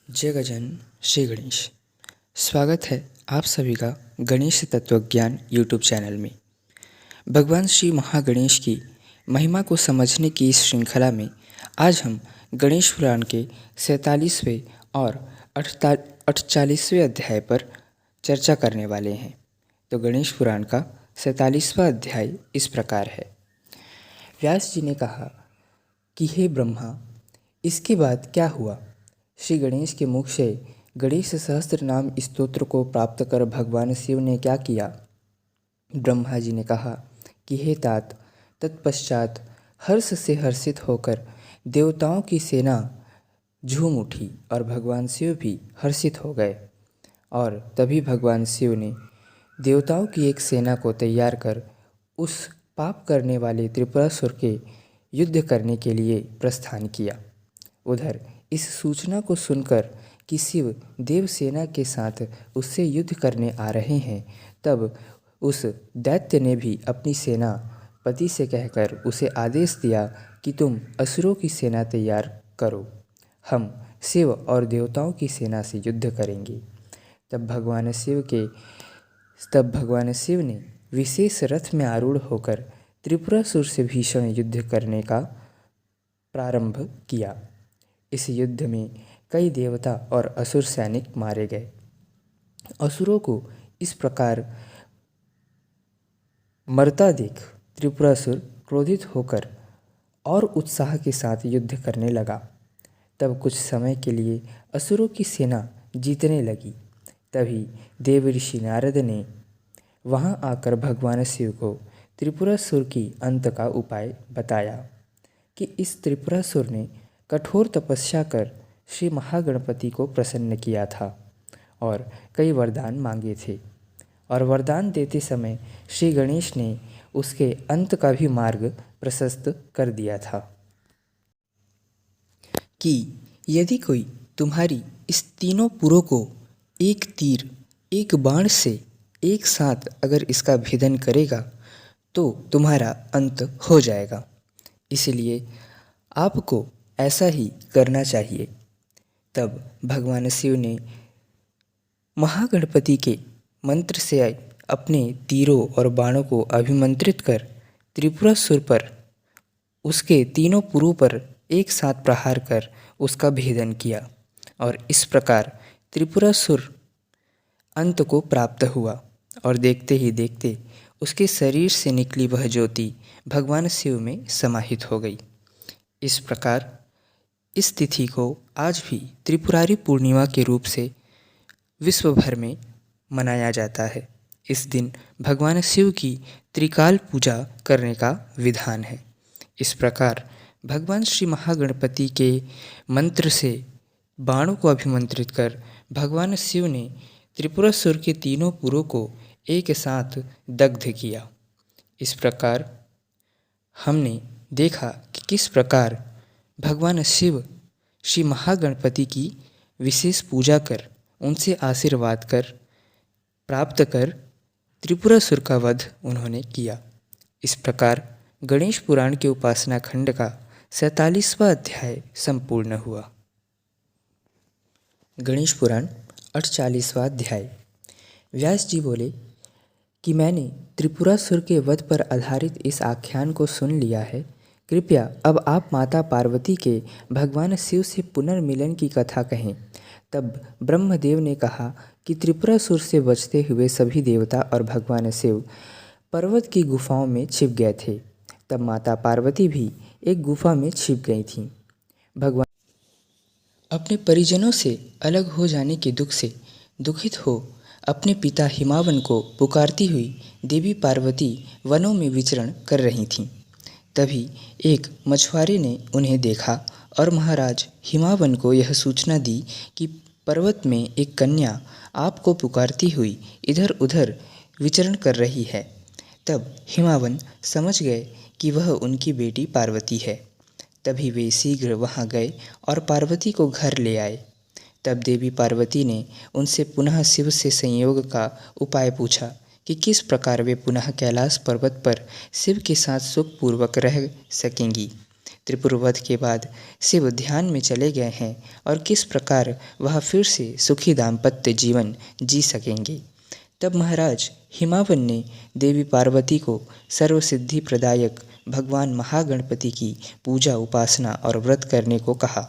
जय गजानन श्री गणेश। स्वागत है आप सभी का गणेश तत्वज्ञान यूट्यूब चैनल में। भगवान श्री महागणेश की महिमा को समझने की इस श्रृंखला में आज हम गणेश पुराण के 47वें और 48वें अध्याय पर चर्चा करने वाले हैं। तो गणेश पुराण का 47वां अध्याय इस प्रकार है। व्यास जी ने कहा कि हे ब्रह्मा, इसके बाद क्या हुआ। श्री गणेश के मुख से गणेश सहस्त्र नाम स्तोत्र को प्राप्त कर भगवान शिव ने क्या किया। ब्रह्मा जी ने कहा कि हे तात, तत्पश्चात हर्ष से हर्षित होकर देवताओं की सेना झूम उठी और भगवान शिव भी हर्षित हो गए। और तभी भगवान शिव ने देवताओं की एक सेना को तैयार कर उस पाप करने वाले त्रिपुरासुर के युद्ध करने के लिए प्रस्थान किया। उधर इस सूचना को सुनकर कि शिव देवसेना के साथ उससे युद्ध करने आ रहे हैं, तब उस दैत्य ने भी अपनी सेना पति से कहकर उसे आदेश दिया कि तुम असुरों की सेना तैयार करो, हम शिव और देवताओं की सेना से युद्ध करेंगे। तब भगवान शिव ने विशेष रथ में आरूढ़ होकर त्रिपुरासुर से भीषण युद्ध करने का प्रारंभ किया। इस युद्ध में कई देवता और असुर सैनिक मारे गए। असुरों को इस प्रकार मरता देख त्रिपुरासुर क्रोधित होकर और उत्साह के साथ युद्ध करने लगा। तब कुछ समय के लिए असुरों की सेना जीतने लगी। तभी देव ऋषि नारद ने वहां आकर भगवान शिव को त्रिपुरासुर की अंत का उपाय बताया कि इस त्रिपुरासुर ने कठोर तपस्या कर श्री महागणपति को प्रसन्न किया था और कई वरदान मांगे थे, और वरदान देते समय श्री गणेश ने उसके अंत का भी मार्ग प्रशस्त कर दिया था कि यदि कोई तुम्हारी इस तीनों पुरों को एक तीर एक बाण से एक साथ अगर इसका भेदन करेगा तो तुम्हारा अंत हो जाएगा। इसलिए आपको ऐसा ही करना चाहिए। तब भगवान शिव ने महागणपति के मंत्र से अपने तीरों और बाणों को अभिमंत्रित कर त्रिपुरासुर पर उसके तीनों पुरों पर एक साथ प्रहार कर उसका भेदन किया, और इस प्रकार त्रिपुरासुर अंत को प्राप्त हुआ। और देखते ही देखते उसके शरीर से निकली वह ज्योति भगवान शिव में समाहित हो गई। इस प्रकार इस तिथि को आज भी त्रिपुरारी पूर्णिमा के रूप से विश्व भर में मनाया जाता है। इस दिन भगवान शिव की त्रिकाल पूजा करने का विधान है। इस प्रकार भगवान श्री महागणपति के मंत्र से बाणों को अभिमंत्रित कर भगवान शिव ने त्रिपुरासुर के तीनों पुरों को एक साथ दग्ध किया। इस प्रकार हमने देखा कि किस प्रकार भगवान शिव श्री महागणपति की विशेष पूजा कर उनसे आशीर्वाद कर प्राप्त कर त्रिपुरासुर का वध उन्होंने किया। इस प्रकार गणेश पुराण के उपासना खंड का 47वां अध्याय संपूर्ण हुआ। गणेश पुराण 48वां अध्याय। व्यास जी बोले कि मैंने त्रिपुरासुर के वध पर आधारित इस आख्यान को सुन लिया है। कृपया अब आप माता पार्वती के भगवान शिव से पुनर्मिलन की कथा कहें। तब ब्रह्मदेव ने कहा कि त्रिपुरासुर से बचते हुए सभी देवता और भगवान शिव पर्वत की गुफाओं में छिप गए थे। तब माता पार्वती भी एक गुफा में छिप गई थीं। भगवान अपने परिजनों से अलग हो जाने के दुख से दुखित हो अपने पिता हिमावन को पुकारती हुई देवी पार्वती वनों में विचरण कर रही थीं। तभी एक मछुआरे ने उन्हें देखा और महाराज हिमावन को यह सूचना दी कि पर्वत में एक कन्या आपको पुकारती हुई इधर उधर विचरण कर रही है। तब हिमावन समझ गए कि वह उनकी बेटी पार्वती है। तभी वे शीघ्र वहां गए और पार्वती को घर ले आए। तब देवी पार्वती ने उनसे पुनः शिव से संयोग का उपाय पूछा कि किस प्रकार वे पुनः कैलाश पर्वत पर शिव के साथ सुखपूर्वक रह सकेंगी। त्रिपुरवध के बाद शिव ध्यान में चले गए हैं और किस प्रकार वह फिर से सुखी दाम्पत्य जीवन जी सकेंगे। तब महाराज हिमावन ने देवी पार्वती को सर्वसिद्धि प्रदायक भगवान महागणपति की पूजा उपासना और व्रत करने को कहा।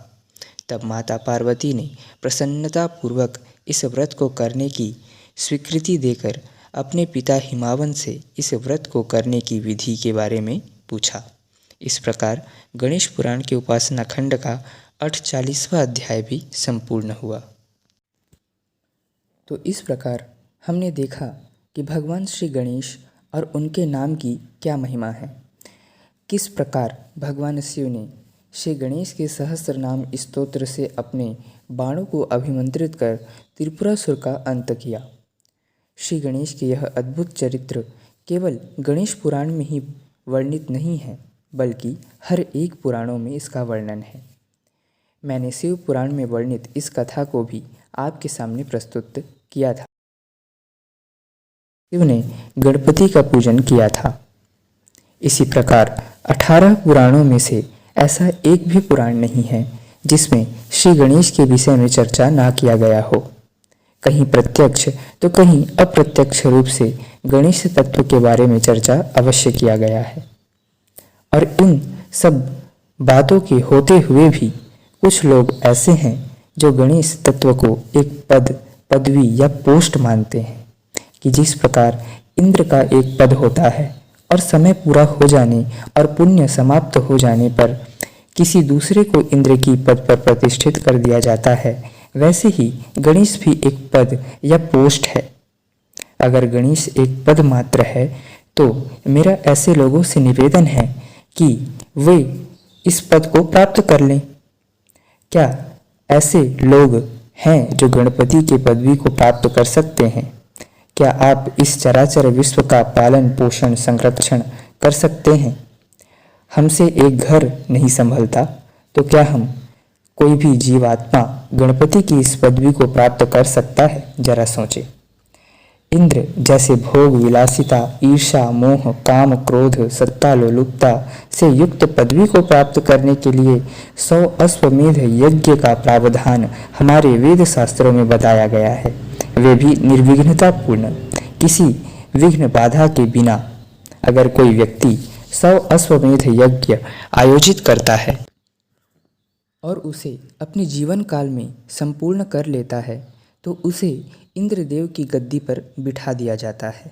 तब माता पार्वती ने प्रसन्नतापूर्वक इस व्रत को करने की स्वीकृति देकर अपने पिता हिमावन से इस व्रत को करने की विधि के बारे में पूछा। इस प्रकार गणेश पुराण के उपासना खंड का 48वां अध्याय भी संपूर्ण हुआ। तो इस प्रकार हमने देखा कि भगवान श्री गणेश और उनके नाम की क्या महिमा है। किस प्रकार भगवान शिव ने श्री गणेश के सहस्त्र नाम स्तोत्र से अपने बाणों को अभिमंत्रित कर त्रिपुरासुर का अंत किया। श्री गणेश के यह अद्भुत चरित्र केवल गणेश पुराण में ही वर्णित नहीं है, बल्कि हर एक पुराणों में इसका वर्णन है। मैंने शिव पुराण में वर्णित इस कथा को भी आपके सामने प्रस्तुत किया था। शिव ने गणपति का पूजन किया था। इसी प्रकार 18 पुराणों में से ऐसा एक भी पुराण नहीं है जिसमें श्री गणेश के विषय में चर्चा ना किया गया हो। कहीं प्रत्यक्ष तो कहीं अप्रत्यक्ष रूप से गणेश तत्व के बारे में चर्चा अवश्य किया गया है। और इन सब बातों के होते हुए भी कुछ लोग ऐसे हैं जो गणेश तत्व को एक पद, पदवी या पोस्ट मानते हैं कि जिस प्रकार इंद्र का एक पद होता है और समय पूरा हो जाने और पुण्य समाप्त हो जाने पर किसी दूसरे को इंद्र की पद पर प्रतिष्ठित कर दिया जाता है, वैसे ही गणेश भी एक पद या पोस्ट है। अगर गणेश एक पद मात्र है तो मेरा ऐसे लोगों से निवेदन है कि वे इस पद को प्राप्त कर लें। क्या ऐसे लोग हैं जो गणपति की पदवी को प्राप्त कर सकते हैं? क्या आप इस चराचर विश्व का पालन पोषण संरक्षण कर सकते हैं? हमसे एक घर नहीं संभलता तो क्या हम कोई भी जीवात्मा गणपति की इस पदवी को प्राप्त कर सकता है? जरा सोचें। इंद्र जैसे भोग विलासिता, ईर्षा, मोह, काम, क्रोध, सत्ता लोलुपता से युक्त पदवी को प्राप्त करने के लिए 100 अश्वमेध यज्ञ का प्रावधान हमारे वेद शास्त्रों में बताया गया है, वे भी निर्विघ्नता पूर्ण, किसी विघ्न बाधा के बिना। अगर कोई व्यक्ति 100 अश्वमेध यज्ञ आयोजित करता है और उसे अपने जीवन काल में संपूर्ण कर लेता है तो उसे इंद्रदेव की गद्दी पर बिठा दिया जाता है।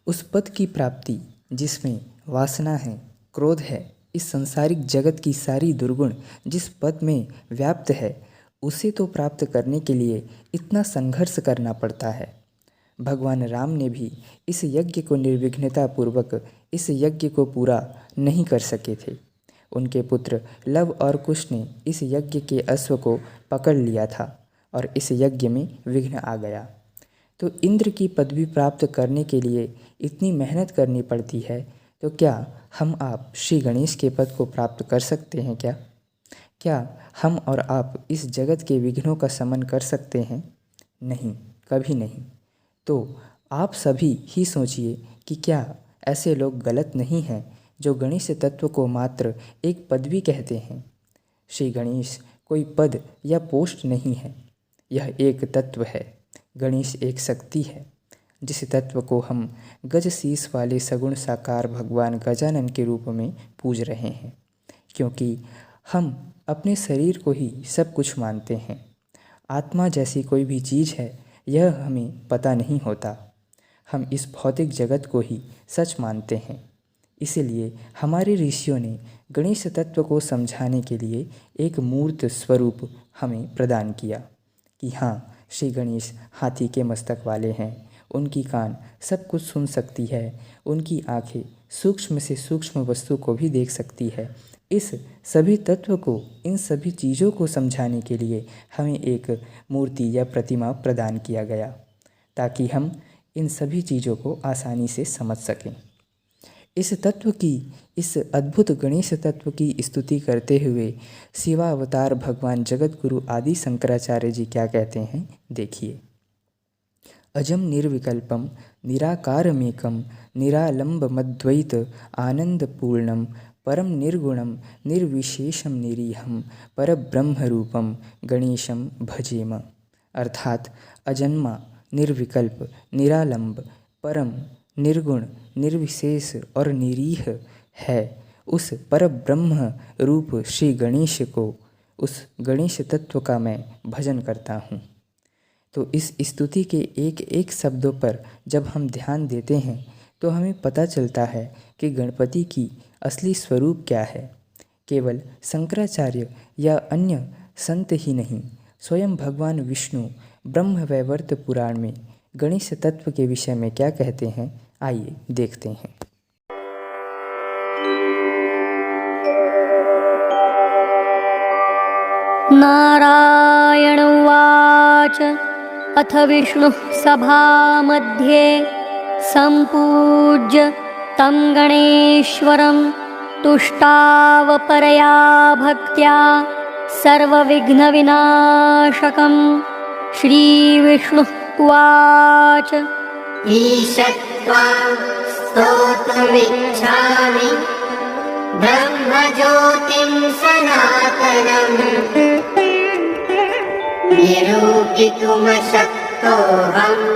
उस पद की प्राप्ति जिसमें वासना है, क्रोध है, इस संसारिक जगत की सारी दुर्गुण जिस पद में व्याप्त है, उसे तो प्राप्त करने के लिए इतना संघर्ष करना पड़ता है। भगवान राम ने भी इस यज्ञ को निर्विघ्नता पूर्वक इस यज्ञ को पूरा नहीं कर सके थे। उनके पुत्र लव और कुश ने इस यज्ञ के अश्व को पकड़ लिया था और इस यज्ञ में विघ्न आ गया। तो इंद्र की पदवी प्राप्त करने के लिए इतनी मेहनत करनी पड़ती है, तो क्या हम आप श्री गणेश के पद को प्राप्त कर सकते हैं क्या? क्या हम और आप इस जगत के विघ्नों का शमन कर सकते हैं? नहीं, कभी नहीं। तो आप सभी ही सोचिए कि क्या ऐसे लोग गलत नहीं हैं जो गणेश तत्व को मात्र एक पदवी कहते हैं? श्री गणेश कोई पद या पोस्ट नहीं है, यह एक तत्व है। गणेश एक शक्ति है जिस तत्व को हम गज शीस वाले सगुण साकार भगवान गजानन के रूप में पूज रहे हैं, क्योंकि हम अपने शरीर को ही सब कुछ मानते हैं। आत्मा जैसी कोई भी चीज़ है यह हमें पता नहीं होता। हम इस भौतिक जगत को ही सच मानते हैं। इसीलिए हमारे ऋषियों ने गणेश तत्व को समझाने के लिए एक मूर्त स्वरूप हमें प्रदान किया कि हाँ, श्री गणेश हाथी के मस्तक वाले हैं, उनकी कान सब कुछ सुन सकती है, उनकी आँखें सूक्ष्म से सूक्ष्म वस्तु को भी देख सकती है। इस सभी तत्व को, इन सभी चीज़ों को समझाने के लिए हमें एक मूर्ति या प्रतिमा प्रदान किया गया ताकि हम इन सभी चीज़ों को आसानी से समझ सकें। इस तत्व की, इस अद्भुत गणेश तत्व की स्तुति करते हुए शिवावतार भगवान जगत गुरु आदि शंकराचार्य जी क्या कहते हैं, देखिए। अजम निर्विकल्पम निराकारमेकम निरालंबमद्वैत आनंदपूर्णम परम निर्गुणं निर्विशेषं निरीहं परब्रह्मरूपं गणेशं भजेम। अर्थात अजन्मा, निर्विकल्प, निरालंब, परम, निर्गुण, निर्विशेष और निरीह है उस परब्रह्म रूप श्री गणेश को, उस गणेश तत्व का मैं भजन करता हूँ। तो इस स्तुति के एक एक शब्दों पर जब हम ध्यान देते हैं तो हमें पता चलता है कि गणपति की असली स्वरूप क्या है। केवल शंकराचार्य या अन्य संत ही नहीं, स्वयं भगवान विष्णु ब्रह्मवैवर्त पुराण में गणेश तत्व के विषय में क्या कहते हैं, आइए देखते हैं। नारायण उवाच। अथ विष्णुः सभामध्ये सम्पूज्य तं गणेश्वरं तुष्टावपरया भक्त्या सर्वविघ्नविनाशकं। श्रीविष्णुः उवाच। ईशत्वां स्तोतुमिच्छामि ब्रह्मज्योतिं सनातनम् निरूपितुमशक्तोऽहम्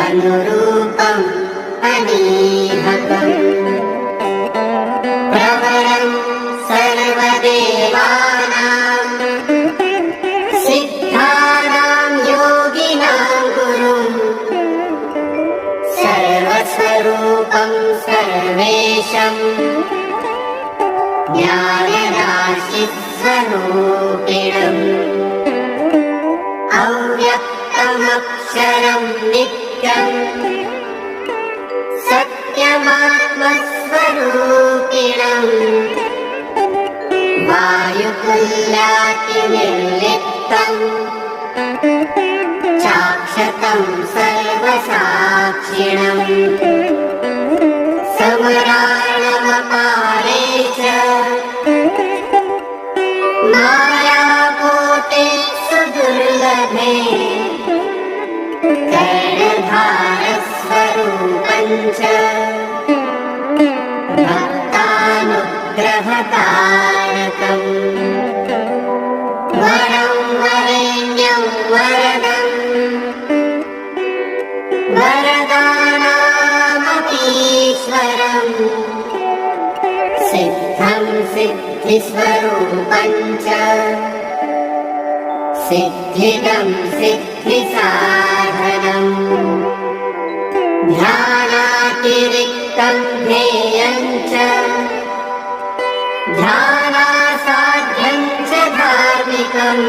अनुरूपम् अनीहकम् प्रवरं सर्वदेवानां सिद्धानां योगिनां गुरुं सर्वस्वरूपं सर्वेशं ज्ञानराशिस्वरूपिणम् अव्यक्तमक्षरं नित्यं सत्यमात्मस्वरूपिणम् वायुपुल्यातिनिर्लिप्तम् चाक्षतं सर्वसाक्षिणम् समराळमपारे च मायाकोटे सुदुर्लभे कर्णधारस्वरूपं च भक्तानुग्रहकारकम् वरं वरेण्यं वरदम् वरदानामपीश्वरम् सिद्धं सिद्धिस्वरूपं च सिद्धिदं सिद्धिसाधनम् ध्यानातिरिक्तं ध्येयं च ध्यानासाध्यं च धार्मिकम्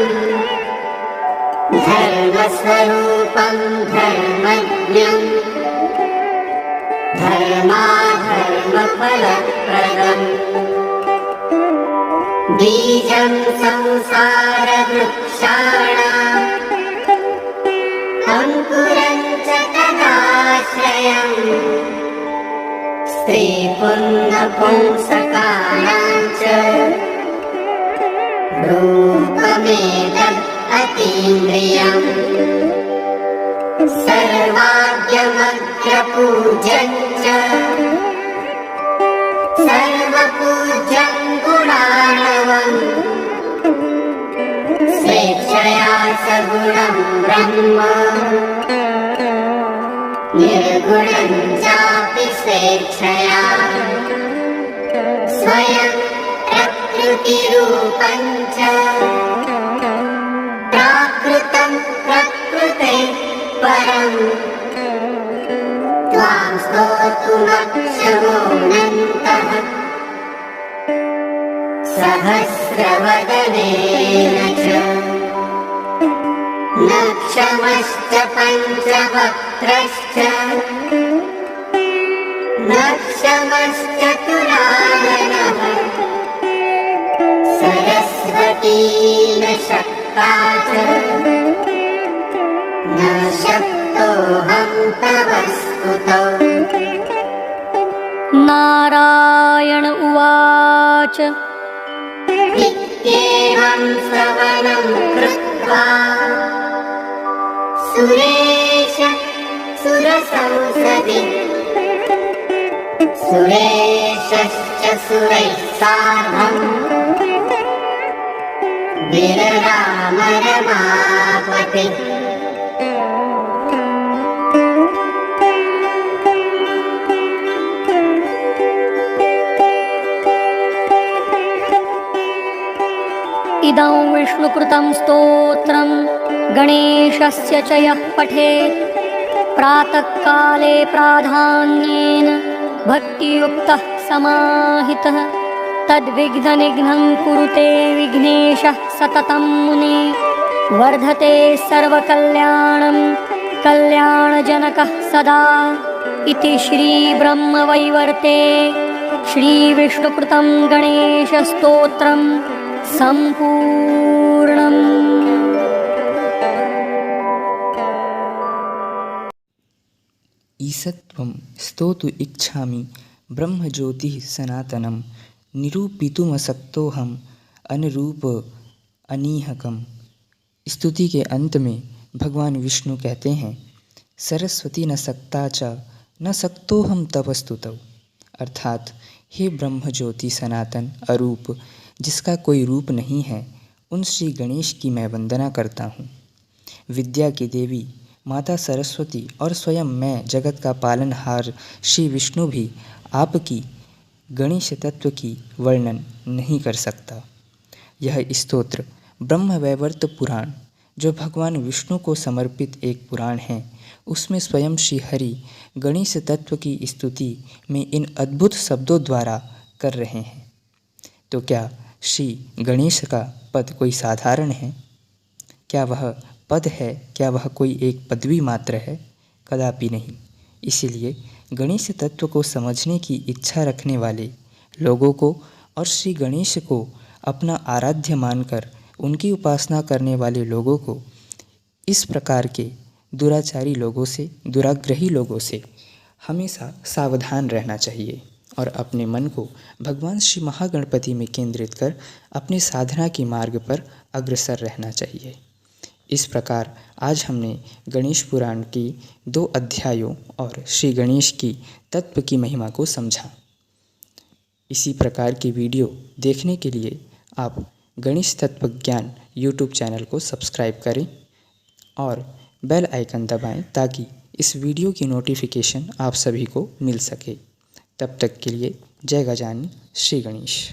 धर्मस्वरूपं धर्मज्ञम् धर्माधर्मफलप्रदम् बीजं संसारवृक्षाणाम् अंकुरं च तदाश्रयम् स्त्रीपुंसकानां च रूपमेतत् अतीन्द्रियम् सर्वाद्यमग्रपूज्यं च सर्वपूज्यं गुणार्णवम् स्वेच्छया सगुणं ब्रह्म निर्गुणं चापि स्वेच्छया स्वयं प्रकृतिरूपं च प्राकृतं प्रकृते परम् त्वां स्तोतुमक्षमोऽनन्तः सहस्रवदनेन च न क्षमश्च पञ्चवक्त्रश्च न क्षमश्च तुलाननः सरस्वती न शक्ता च न शक्तोऽहं तव स्तुतौ। नारायण उवाच। इत्येवं श्रवणं कृत्वा सुरेश सुरसंसदि सुरेशश्च सुरैः सार्धम् विरराम रमापति इदं विष्णुकृतं स्तोत्रं गणेशस्य च यः पठेत् प्रातःकाले प्राधान्येन भक्तियुक्तः समाहितः तद्विघ्ननिघ्नं कुरुते विघ्नेशः सततं मुनिः वर्धते सर्वकल्याणं कल्याणजनकः सदा इति श्रीब्रह्मवैवर्ते श्रीविष्णुकृतं गणेशस्तोत्रं सम्पूर्णम्। ईसत्वं स्तोतु इच्छामि ब्रह्मज्योतिः सनातनं निरूपितुमसक्तोऽहम् अनुरूप अनीहकम्। स्तुति के अंत में भगवान विष्णु कहते हैं, सरस्वती न सक्ता च न सक्तोऽहम् तव स्तुतौ, अर्थात हे ब्रह्म ज्योति सनातन अरूप जिसका कोई रूप नहीं है, उन श्री गणेश की मैं वंदना करता हूँ। विद्या की देवी माता सरस्वती और स्वयं मैं जगत का पालनहार श्री विष्णु भी आपकी गणेश तत्व की वर्णन नहीं कर सकता। यह स्तोत्र ब्रह्मवैवर्त पुराण, जो भगवान विष्णु को समर्पित एक पुराण है, उसमें स्वयं श्री हरि गणेश तत्व की स्तुति में इन अद्भुत शब्दों द्वारा कर रहे हैं। तो क्या श्री गणेश का पद कोई साधारण है? क्या वह पद है? क्या वह कोई एक पदवी मात्र है? कदापि नहीं। इसीलिए गणेश तत्व को समझने की इच्छा रखने वाले लोगों को और श्री गणेश को अपना आराध्य मानकर उनकी उपासना करने वाले लोगों को इस प्रकार के दुराचारी लोगों से, दुराग्रही लोगों से हमेशा सावधान रहना चाहिए और अपने मन को भगवान श्री महागणपति में केंद्रित कर अपने साधना की मार्ग पर अग्रसर रहना चाहिए। इस प्रकार आज हमने गणेश पुराण की 2 अध्यायों और श्री गणेश की तत्व की महिमा को समझा। इसी प्रकार की वीडियो देखने के लिए आप गणेश तत्वज्ञान यूट्यूब चैनल को सब्सक्राइब करें और बेल आइकन दबाएं ताकि इस वीडियो की नोटिफिकेशन आप सभी को मिल सके। तब तक के लिए जय गजानन, श्री गणेश।